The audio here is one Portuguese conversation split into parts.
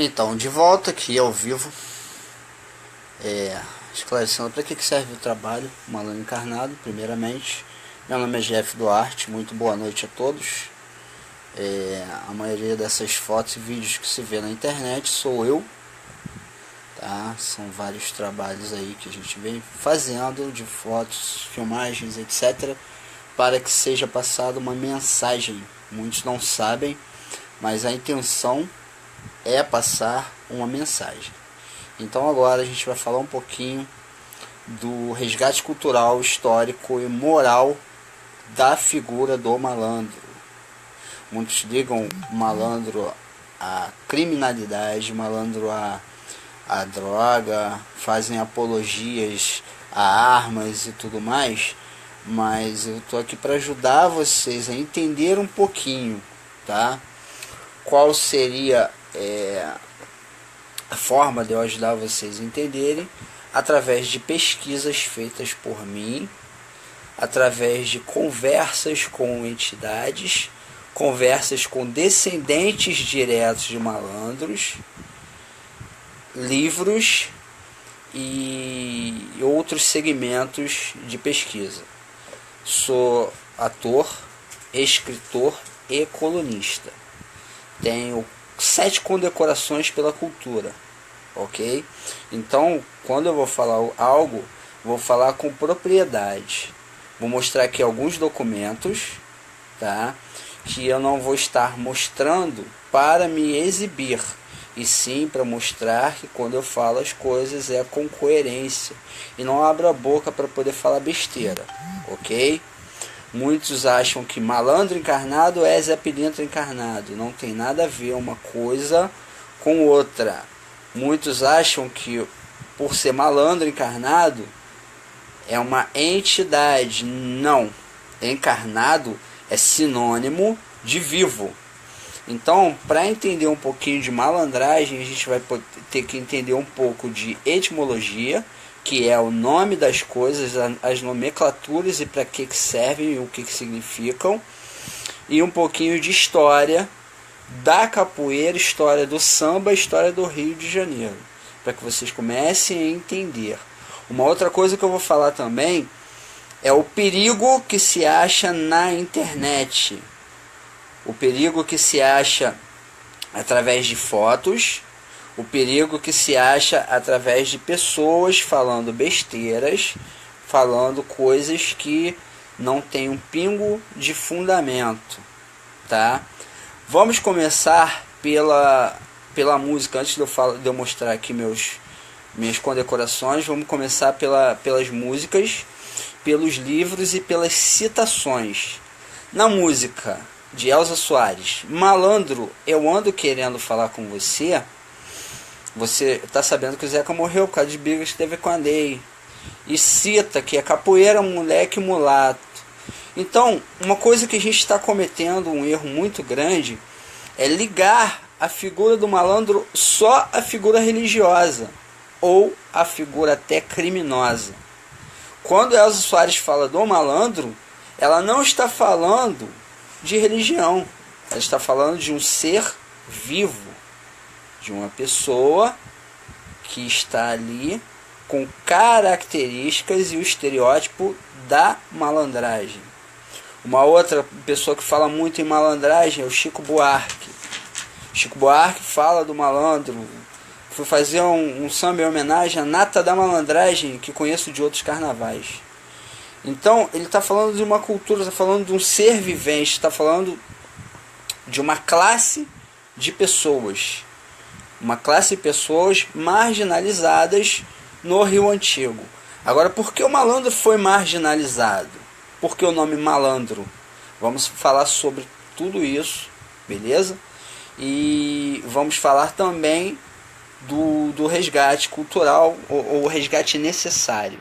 Então, de volta aqui ao vivo, esclarecendo para que serve o trabalho Malandro Encarnado. Primeiramente, meu nome é Jeff Duarte, muito boa noite a todos. A maioria dessas fotos e vídeos que se vê na internet sou eu, tá? São vários trabalhos aí que a gente vem fazendo de fotos, filmagens, etc, para que seja passada uma mensagem. Muitos não sabem, mas a intenção é passar uma mensagem. Então agora a gente vai falar um pouquinho do resgate cultural, histórico e moral da figura do malandro. Muitos ligam malandro à criminalidade, malandro à droga, fazem apologias a armas e tudo mais, mas eu tô aqui para ajudar vocês a entender um pouquinho, tá? Qual seria a forma de eu ajudar vocês a entenderem? Através de pesquisas feitas por mim, através de conversas com entidades, conversas com descendentes diretos de malandros, livros e outros segmentos de pesquisa. Sou ator, escritor e colunista. Tenho 7 condecorações pela cultura, ok? Então, quando eu vou falar algo, vou falar com propriedade. Vou mostrar aqui alguns documentos, tá? Que eu não vou estar mostrando para me exibir, e sim para mostrar que quando eu falo as coisas é com coerência e não abro a boca para poder falar besteira, ok? Muitos acham que malandro encarnado é Zé Pilintra encarnado. Não tem nada a ver uma coisa com outra. Muitos acham que por ser malandro encarnado é uma entidade. Não. Encarnado é sinônimo de vivo. Então, para entender um pouquinho de malandragem, a gente vai ter que entender um pouco de etimologia, que é o nome das coisas, as nomenclaturas e para que servem e o que significam, e um pouquinho de história da capoeira, história do samba, história do Rio de Janeiro, para que vocês comecem a entender. Uma outra coisa que eu vou falar também é o perigo que se acha na internet, o perigo que se acha através de fotos, o perigo que se acha através de pessoas falando besteiras, falando coisas que não tem um pingo de fundamento, tá? Vamos começar pela música. Antes de eu mostrar aqui minhas condecorações, vamos começar pelas músicas, pelos livros e pelas citações. Na música de Elza Soares, Malandro, eu ando querendo falar com você. Você está sabendo que o Zeca morreu por causa de brigas que teve com a lei. E cita que é capoeira, moleque, mulato. Então, uma coisa que a gente está cometendo, um erro muito grande, é ligar a figura do malandro só à figura religiosa, ou à figura até criminosa. Quando Elza Soares fala do malandro, ela não está falando de religião. Ela está falando de um ser vivo, de uma pessoa que está ali com características e o estereótipo da malandragem. Uma outra pessoa que fala muito em malandragem é o Chico Buarque. Chico Buarque fala do malandro. Fui fazer um samba em homenagem à Nata da Malandragem, que conheço de outros carnavais. Então, ele está falando de uma cultura, está falando de um ser vivente, está falando de uma classe de pessoas. Uma classe de pessoas marginalizadas no Rio Antigo. Agora, por que o malandro foi marginalizado? Por que o nome malandro? Vamos falar sobre tudo isso, beleza? E vamos falar também do resgate cultural, ou resgate necessário.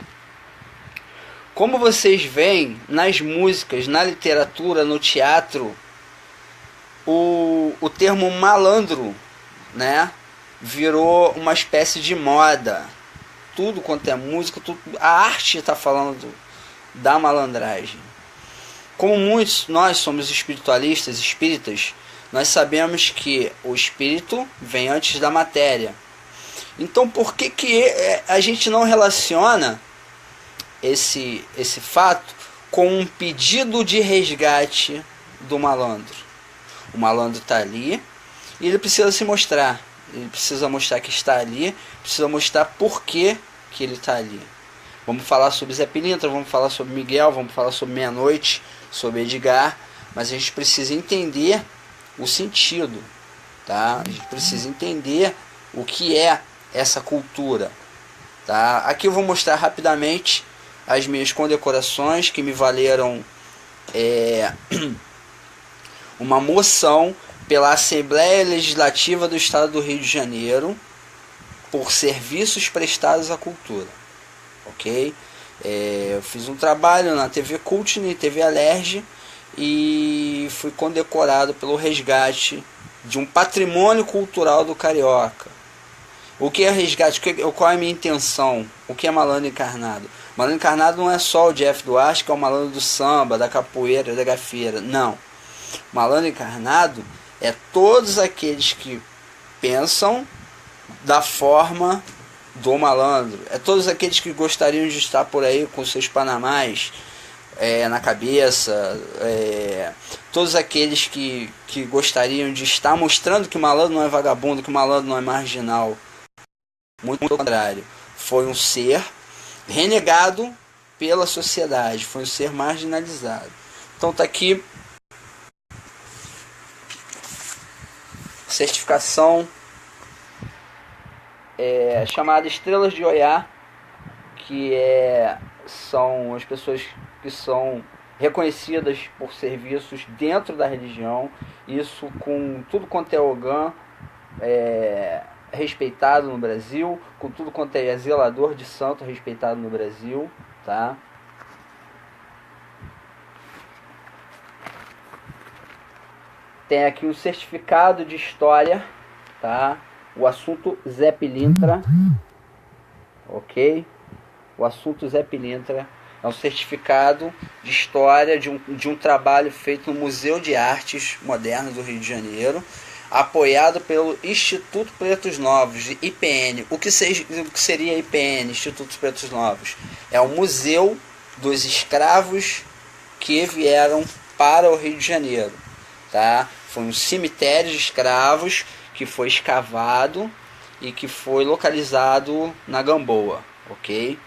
Como vocês veem nas músicas, na literatura, no teatro, o termo malandro, né, virou uma espécie de moda. Tudo quanto é música, a arte está falando da malandragem. Como muitos nós somos espiritualistas, espíritas, nós sabemos que o espírito vem antes da matéria. Então por que a gente não relaciona esse fato com um pedido de resgate do malandro? O malandro está ali e ele precisa se mostrar. Ele precisa mostrar que está ali, precisa mostrar por que ele está ali. Vamos falar sobre Zé Pilintra, vamos falar sobre Miguel, vamos falar sobre Meia-Noite, sobre Edgar, mas a gente precisa entender o sentido, tá? A gente precisa entender o que é essa cultura, tá? Aqui eu vou mostrar rapidamente as minhas condecorações que me valeram uma moção pela Assembleia Legislativa do Estado do Rio de Janeiro por serviços prestados à cultura, ok? Eu fiz um trabalho na TV Cult, na TV Alerj, e fui condecorado pelo resgate de um patrimônio cultural do Carioca. O que é resgate? Qual é a minha intenção? O que é malandro encarnado? Malandro encarnado não é só o Jeff Duarte, que é o malandro do samba, da capoeira, da gafieira. Não. Malandro encarnado é todos aqueles que pensam da forma do malandro. É todos aqueles que gostariam de estar por aí com seus panamás na cabeça. Todos aqueles que gostariam de estar mostrando que o malandro não é vagabundo, que o malandro não é marginal. Muito pelo contrário. Foi um ser renegado pela sociedade. Foi um ser marginalizado. Então tá aqui certificação chamada Estrelas de Oiá, que são as pessoas que são reconhecidas por serviços dentro da religião, isso com tudo quanto é ogã respeitado no Brasil, com tudo quanto é zelador de santo respeitado no Brasil, tá? Tem aqui um certificado de história, tá? O assunto Zé Pilintra, ok? O assunto Zé Pilintra é um certificado de história de um trabalho feito no Museu de Artes Modernas do Rio de Janeiro, apoiado pelo Instituto Pretos Novos, de IPN. O que seria IPN, Instituto Pretos Novos? É o Museu dos Escravos que vieram para o Rio de Janeiro, tá? Foi um cemitério de escravos que foi escavado e que foi localizado na Gamboa, ok?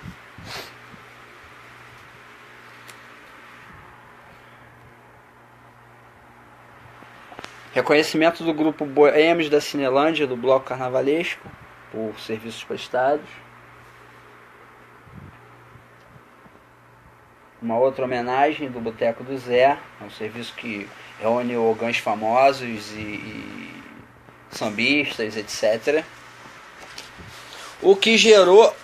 Reconhecimento do grupo Boêmios da Cinelândia, do Bloco Carnavalesco, por serviços prestados. Uma outra homenagem do Boteco do Zé, é um serviço que reúne ogãs famosos e sambistas, etc. O que gerou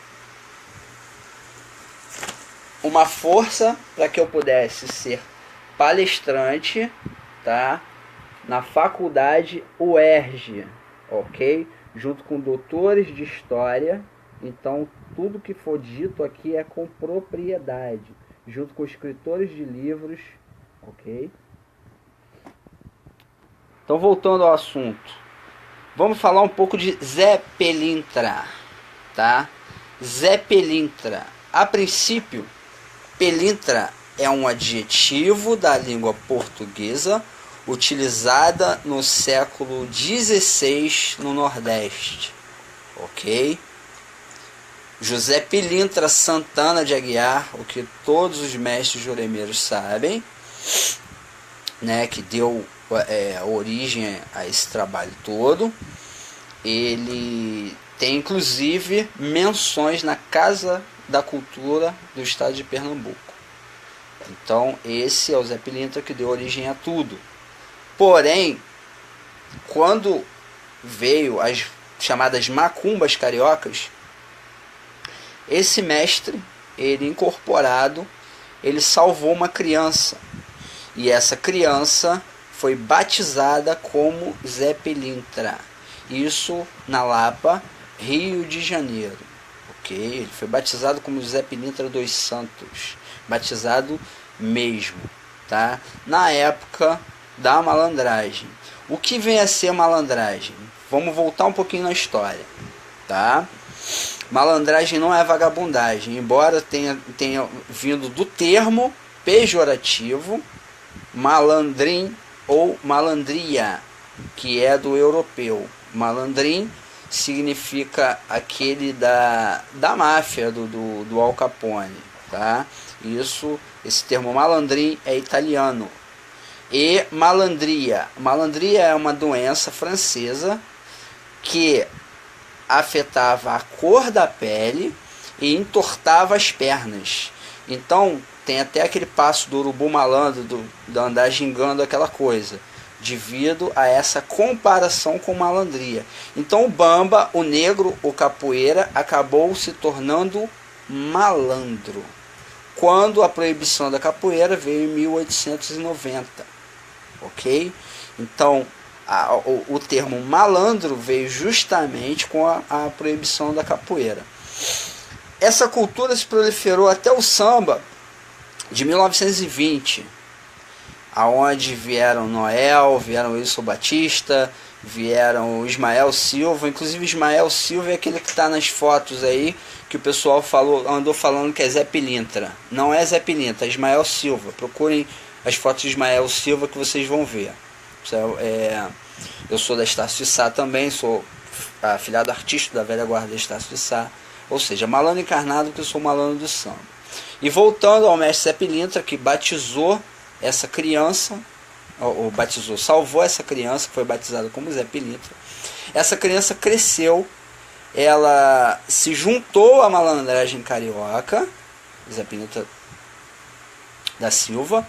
uma força para que eu pudesse ser palestrante, tá? Na faculdade UERJ, ok? Junto com doutores de história. Então tudo que for dito aqui é com propriedade, junto com escritores de livros, ok? Então, voltando ao assunto, vamos falar um pouco de Zé Pilintra, tá? Zé Pilintra. A princípio, Pilintra é um adjetivo da língua portuguesa utilizada no século XVI no Nordeste, ok? José Pilintra Santana de Aguiar, o que todos os mestres juremeiros sabem, né, que deu origem a esse trabalho todo. Ele tem inclusive menções na Casa da Cultura do estado de Pernambuco. Então esse é o Zé Pilintra que deu origem a tudo. Porém, quando veio as chamadas macumbas cariocas, esse mestre, ele incorporado, ele salvou uma criança. E essa criança foi batizada como Zé Pilintra. Isso na Lapa, Rio de Janeiro. Ok? Ele foi batizado como Zé Pilintra dos Santos. Batizado mesmo, tá? Na época da malandragem. O que vem a ser malandragem? Vamos voltar um pouquinho na história, tá? Malandragem não é vagabundagem, embora tenha vindo do termo pejorativo malandrim ou malandria, que é do europeu. Malandrim significa aquele da máfia, do Al Capone, tá? Esse termo malandrim é italiano. E malandria é uma doença francesa que afetava a cor da pele e entortava as pernas. Então tem até aquele passo do urubu malandro, de andar gingando aquela coisa, devido a essa comparação com malandria. Então o bamba, o negro, o capoeira acabou se tornando malandro quando a proibição da capoeira veio em 1890, ok? Então o termo malandro veio justamente com a proibição da capoeira. Essa cultura se proliferou até o samba de 1920, aonde vieram Noel, vieram Wilson Batista, vieram o Ismael Silva. Inclusive Ismael Silva é aquele que está nas fotos aí, que o pessoal andou falando que é Zé Pilintra. Não é Zé Pilintra, é Ismael Silva. Procurem as fotos de Ismael Silva que vocês vão ver. Eu sou da Estácio de Sá também, sou afilhado artista da velha guarda da Estácio de Sá, ou seja, malandro encarnado, que eu sou malandro do samba. E voltando ao mestre Zé Pilintra, que batizou essa criança, salvou essa criança, que foi batizada como Zé Pilintra. Essa criança cresceu, ela se juntou à malandragem carioca, Zé Pilintra da Silva,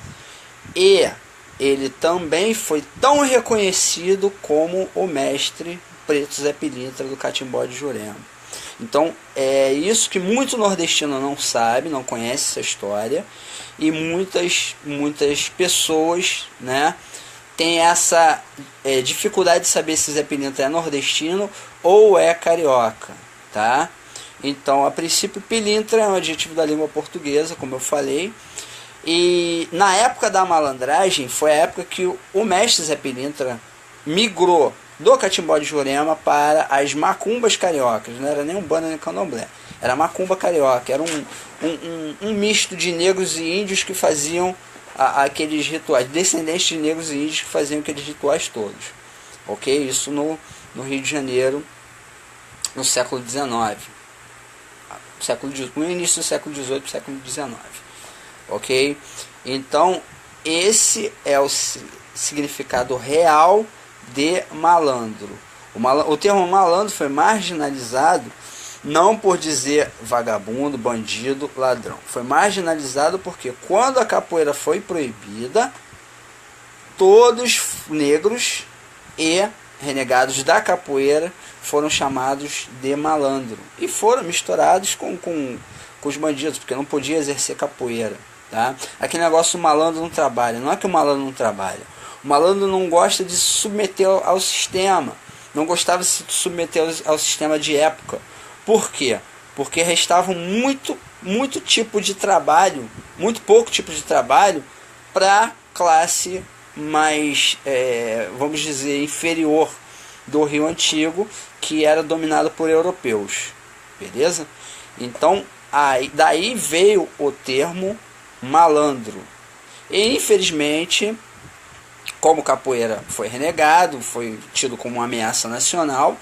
e ele também foi tão reconhecido como o mestre Preto Zé Pilintra do Catimbó de Jurema. Então é isso que muito nordestino não sabe, não conhece essa história, e muitas pessoas, né, têm essa dificuldade de saber se Zé Pilintra é nordestino ou é carioca, tá? Então, a princípio, Pilintra é um adjetivo da língua portuguesa, como eu falei. E na época da malandragem foi a época que o mestre Zé Pilintra migrou do Catimbó de Jurema para as macumbas cariocas. Não era nem umbanda nem candomblé, era macumba carioca. Era um misto de negros e índios que faziam aqueles rituais, descendentes de negros e índios que faziam aqueles rituais todos, ok? Isso no Rio de Janeiro, no século XIX, no início do século XVIII, século XIX. Ok? Então, esse é o significado real de malandro. O termo malandro foi marginalizado não por dizer vagabundo, bandido, ladrão. Foi marginalizado porque quando a capoeira foi proibida, todos negros e renegados da capoeira foram chamados de malandro e foram misturados com os bandidos, porque não podia exercer capoeira. Tá? Aquele negócio, o malandro não trabalha. Não é que o malandro não trabalha. O malandro não gosta de se submeter ao sistema. Não gostava de se submeter ao sistema de época. Por quê? Porque restava muito tipo de trabalho, muito pouco tipo de trabalho para classe mais, vamos dizer, inferior do Rio Antigo, que era dominado por europeus. Beleza? Então, daí veio o termo malandro. E infelizmente, como capoeira foi renegado, foi tido como uma ameaça nacional,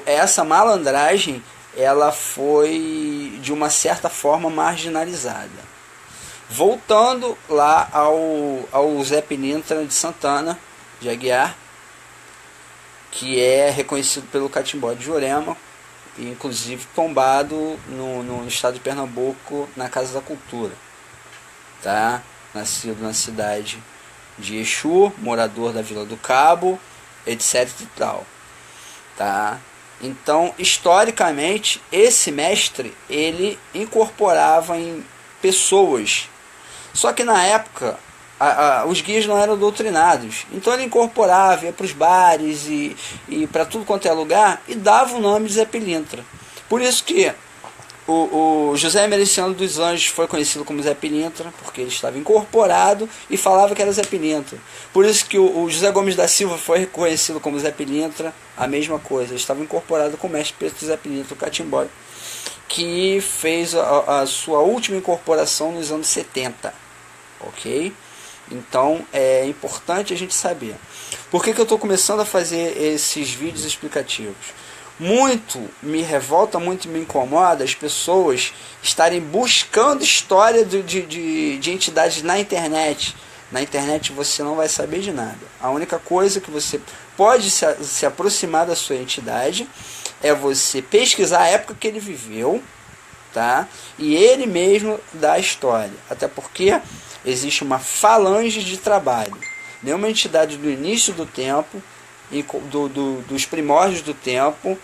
essa malandragem ela foi de uma certa forma marginalizada. Voltando lá ao Zé Pilintra de Santana de Aguiar, que é reconhecido pelo Catimbó de Jurema, inclusive tombado no estado de Pernambuco, na Casa da Cultura. Tá? Nascido na cidade de Exu, morador da Vila do Cabo, etc e tal. Tá? Então, historicamente, esse mestre, ele incorporava em pessoas. Só que na época, os guias não eram doutrinados. Então ele incorporava, ia para os bares e para tudo quanto é lugar, e dava o nome de Zé Pilintra. Por isso que o José Emericiano dos Anjos foi conhecido como Zé Pilintra, porque ele estava incorporado e falava que era Zé Pilintra. Por isso que o José Gomes da Silva foi reconhecido como Zé Pilintra, a mesma coisa. Ele estava incorporado com o mestre preto Zé Pilintra, o Catimbó, que fez a sua última incorporação nos anos 70. Ok? Então é importante a gente saber. Por que eu estou começando a fazer esses vídeos explicativos? Muito me revolta, muito me incomoda as pessoas estarem buscando história de entidades na internet. Na internet você não vai saber de nada. A única coisa que você pode se aproximar da sua entidade é você pesquisar a época que ele viveu, tá? E ele mesmo dá a história. Até porque existe uma falange de trabalho. Nenhuma entidade do início do tempo, dos primórdios do tempo,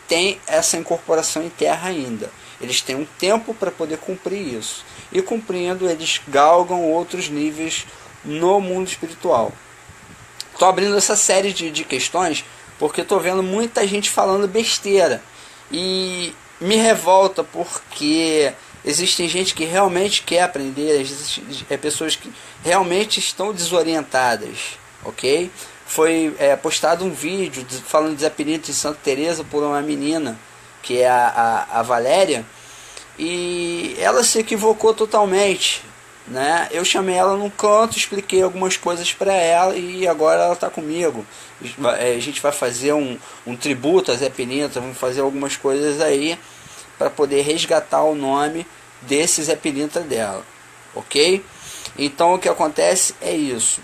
tem essa incorporação em terra ainda. Eles têm um tempo para poder cumprir isso. E cumprindo, eles galgam outros níveis no mundo espiritual. Estou abrindo essa série de questões porque estou vendo muita gente falando besteira. E me revolta porque existem gente que realmente quer aprender, existem pessoas que realmente estão desorientadas, ok? Foi postado um vídeo falando de Zé Pilintra em Santa Teresa por uma menina, que é a Valéria, e ela se equivocou totalmente, né? Eu chamei ela num canto, expliquei algumas coisas para ela e agora ela está comigo. A gente vai fazer um tributo a Zé Pilintra, vamos fazer algumas coisas aí para poder resgatar o nome desse Zé Pilintra dela, ok? Então o que acontece é isso.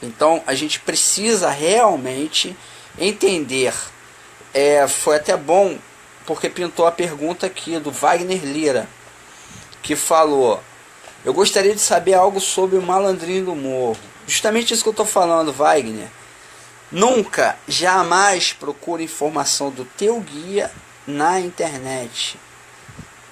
Então a gente precisa realmente entender. Foi até bom porque pintou a pergunta aqui do Wagner Lira, que falou: eu gostaria de saber algo sobre o Malandrinho do Morro. Justamente isso que eu estou falando, Wagner. Nunca, jamais procure informação do teu guia na internet,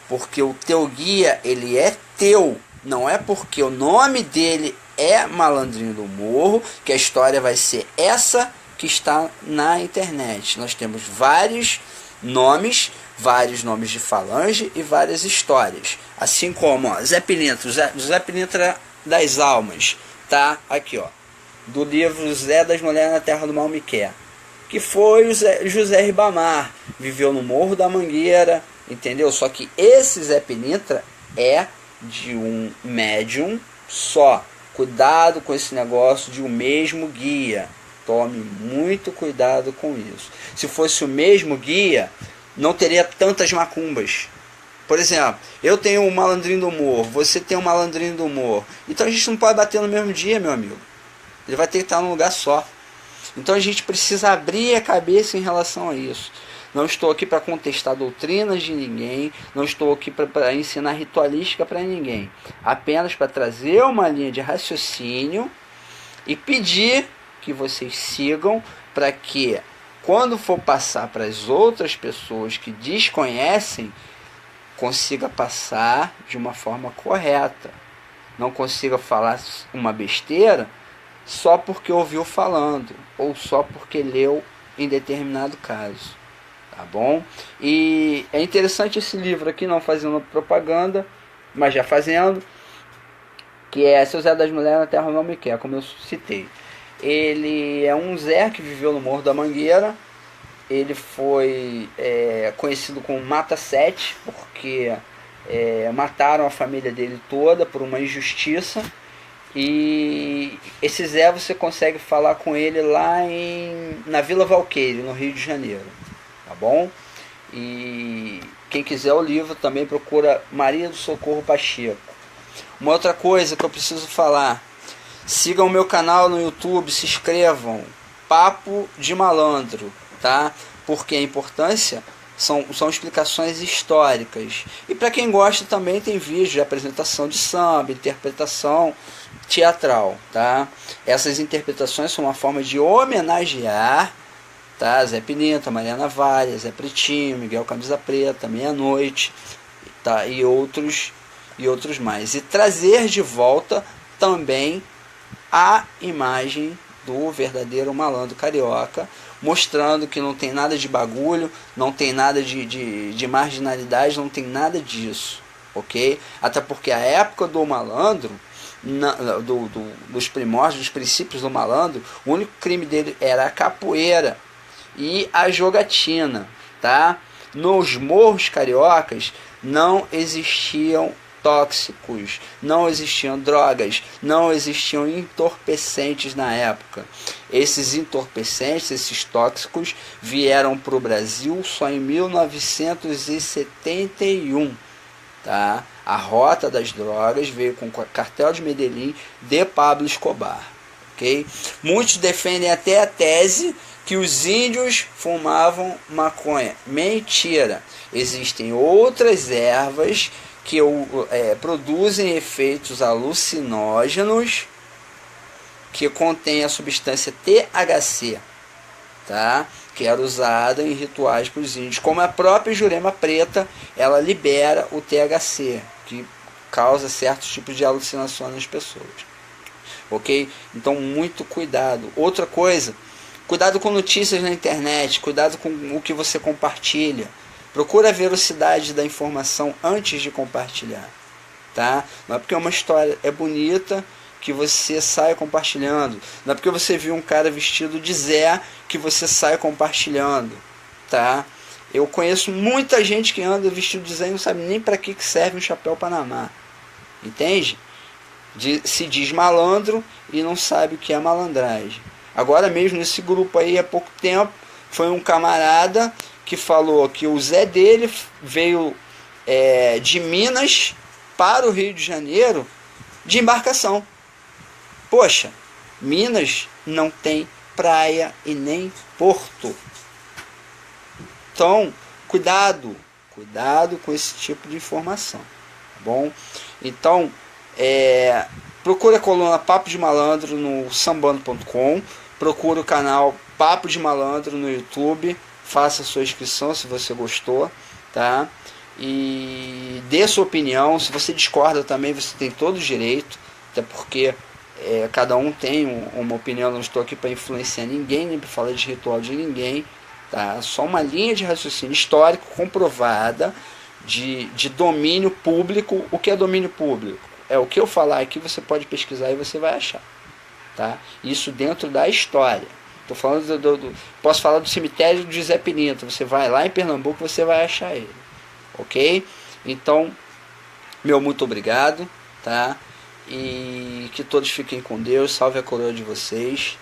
porque o teu guia, ele é teu. Não é porque o nome dele é Malandrinho do Morro que a história vai ser essa que está na internet. Nós temos vários nomes de falange e várias histórias. Assim como Zé Pilintra, Zé Pilintra das Almas, tá aqui, ó, do livro Zé das Mulheres na Terra do Mal Me Quer, que foi o José Ribamar, viveu no Morro da Mangueira, entendeu? Só que esse Zé Pilintra é de um médium só. Cuidado com esse negócio de um mesmo guia. Tome muito cuidado com isso. Se fosse o mesmo guia, não teria tantas macumbas. Por exemplo, eu tenho um Malandrinho do Morro, você tem um Malandrinho do Morro. Então a gente não pode bater no mesmo dia, meu amigo. Ele vai ter que estar num lugar só. Então a gente precisa abrir a cabeça em relação a isso. Não estou aqui para contestar doutrinas de ninguém, não estou aqui para ensinar ritualística para ninguém. Apenas para trazer uma linha de raciocínio e pedir que vocês sigam para que, quando for passar para as outras pessoas que desconhecem, consiga passar de uma forma correta. Não consiga falar uma besteira só porque ouviu falando ou só porque leu em determinado caso. Tá bom? E é interessante esse livro aqui, não fazendo propaganda, mas já fazendo, que é Seu Zé das Mulheres na Terra Não Me Quer, como eu citei. Ele é um Zé que viveu no Morro da Mangueira. Ele foi conhecido como Mata 7, porque mataram a família dele toda por uma injustiça. E esse Zé você consegue falar com ele lá na Vila Valqueire, no Rio de Janeiro. Tá bom? E quem quiser o livro também procura Maria do Socorro Pacheco. Uma outra coisa que eu preciso falar: sigam o meu canal no YouTube, se inscrevam. Papo de Malandro, tá? Porque a importância são explicações históricas. E para quem gosta também tem vídeo de apresentação de samba, interpretação teatral, tá? Essas interpretações são uma forma de homenagear, tá? Zé Pilintra, Mariana Valles, Zé Pretinho, Miguel Camisa Preta, Meia-Noite, tá? E outros mais. E trazer de volta também a imagem do verdadeiro malandro carioca, mostrando que não tem nada de bagulho, não tem nada de marginalidade, não tem nada disso, ok? Até porque a época do malandro, dos primórdios, dos princípios do malandro, o único crime dele era a capoeira e a jogatina, tá? Nos morros cariocas não existiam tóxicos, não existiam drogas, não existiam entorpecentes na época. Esses entorpecentes, esses tóxicos, vieram para o Brasil só em 1971, tá? A rota das drogas veio com o cartel de Medellín de Pablo Escobar, ok? Muitos defendem até a tese que os índios fumavam maconha. Mentira! Existem outras ervas que produzem efeitos alucinógenos que contém a substância THC, tá? Que era usada em rituais para os índios, como a própria Jurema Preta, ela libera o THC, que causa certos tipos de alucinações nas pessoas, ok? Então muito cuidado. Outra coisa, cuidado com notícias na internet, cuidado com o que você compartilha. Procura a velocidade da informação antes de compartilhar, tá? Não é porque uma história é bonita que você sai compartilhando. Não é porque você viu um cara vestido de Zé que você sai compartilhando, tá? Eu conheço muita gente que anda vestido de Zé e não sabe nem para que serve um chapéu Panamá, entende? Se diz malandro e não sabe o que é malandragem. Agora mesmo nesse grupo aí, há pouco tempo, foi um camarada que falou que o Zé dele veio de Minas para o Rio de Janeiro de embarcação. Poxa, Minas não tem praia e nem porto. Então, cuidado com esse tipo de informação, tá bom? Então, procura a coluna Papo de Malandro no sambando.com, procura o canal Papo de Malandro no YouTube, faça a sua inscrição se você gostou, tá? E dê sua opinião. Se você discorda também, você tem todo o direito, até porque cada um tem uma opinião. Não estou aqui para influenciar ninguém, nem para falar de ritual de ninguém, tá? Só uma linha de raciocínio histórico comprovada de domínio público. O que é domínio público? É o que eu falar aqui, você pode pesquisar e você vai achar, tá? Isso dentro da história. Tô falando posso falar do cemitério de José Pinto. Você vai lá em Pernambuco, você vai achar ele, ok? Então, meu muito obrigado, tá? E que todos fiquem com Deus. Salve a coroa de vocês.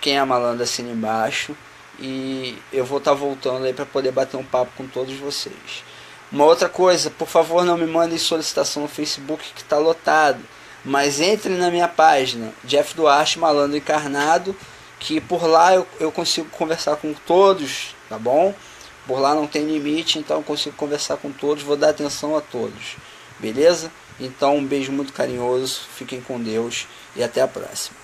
Quem é malandro assina embaixo. E eu vou estar voltando aí para poder bater um papo com todos vocês. Uma outra coisa, por favor, não me mandem solicitação no Facebook, que está lotado, mas entre na minha página Jeff Duarte Malandro Encarnado, que por lá eu consigo conversar com todos, tá bom? Por lá não tem limite, então eu consigo conversar com todos, vou dar atenção a todos, beleza? Então um beijo muito carinhoso, fiquem com Deus e até a próxima.